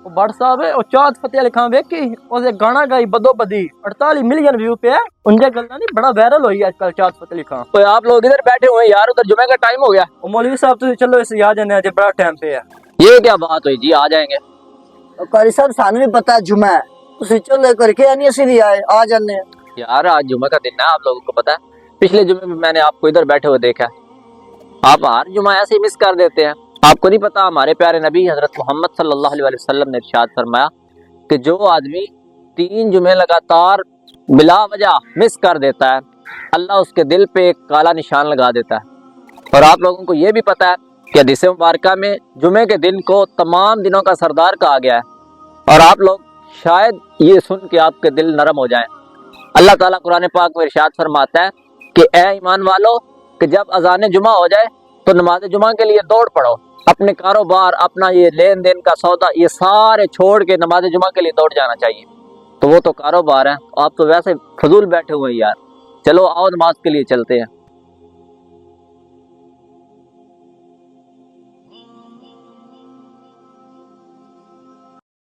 But صاحب ہے اور چاہت فتح علی خان ویکھی اسے گانا گائی بدو بدی 48 ملین ویو پہ ہے ان کے گلا نہیں بڑا وائرل ہوئی آج کل چاہت فتح علی خان۔ تو آپ لوگ ادھر بیٹھے ہوئے ہیں یار، ادھر جمعے کا ٹائم ہو گیا۔ اور مولوی صاحب تو چلو اسے آ جانے جی بڑا ٹائم پہ ہے۔ یہ کیا بات ہوئی جی، آ جائیں گے۔ قاری صاحب سانو بھی پتا جمعہ ہے، تسی چلو کر کے آنی اسی بھی آئے آ جانے ہیں۔ یار آج جمعہ کا دن ہے، آپ لوگوں کو پتا ہے، پچھلے جمعے میں نے آپ کو ادھر بیٹھے ہوئے دیکھا، آپ ہر جمعہ ایسے ہی مس کر دیتے ہیں۔ آپ کو نہیں پتا ہمارے پیارے نبی حضرت محمد صلی اللہ علیہ وسلم نے ارشاد فرمایا کہ جو آدمی 3 جمعے لگاتار بلا وجہ مس کر دیتا ہے، اللہ اس کے دل پہ ایک کالا نشان لگا دیتا ہے۔ اور آپ لوگوں کو یہ بھی پتا ہے کہ حدیث مبارکہ میں جمعے کے دن کو تمام دنوں کا سردار کہا گیا ہے، اور آپ لوگ شاید یہ سن کے آپ کے دل نرم ہو جائیں۔ اللہ تعالیٰ قرآن پاک میں ارشاد فرماتا ہے کہ اے ایمان والو کہ جب اذان جمعہ ہو جائے تو نماز جمعہ کے لیے دوڑ پڑو، اپنے کاروبار، اپنا یہ لین دین کا سودا، یہ سارے چھوڑ کے نماز جمعہ کے لیے دوڑ جانا چاہیے۔ تو وہ تو کاروبار ہے، آپ تو ویسے فضول بیٹھے ہوئے ہیں یار، چلو آؤ نماز کے لیے چلتے ہیں۔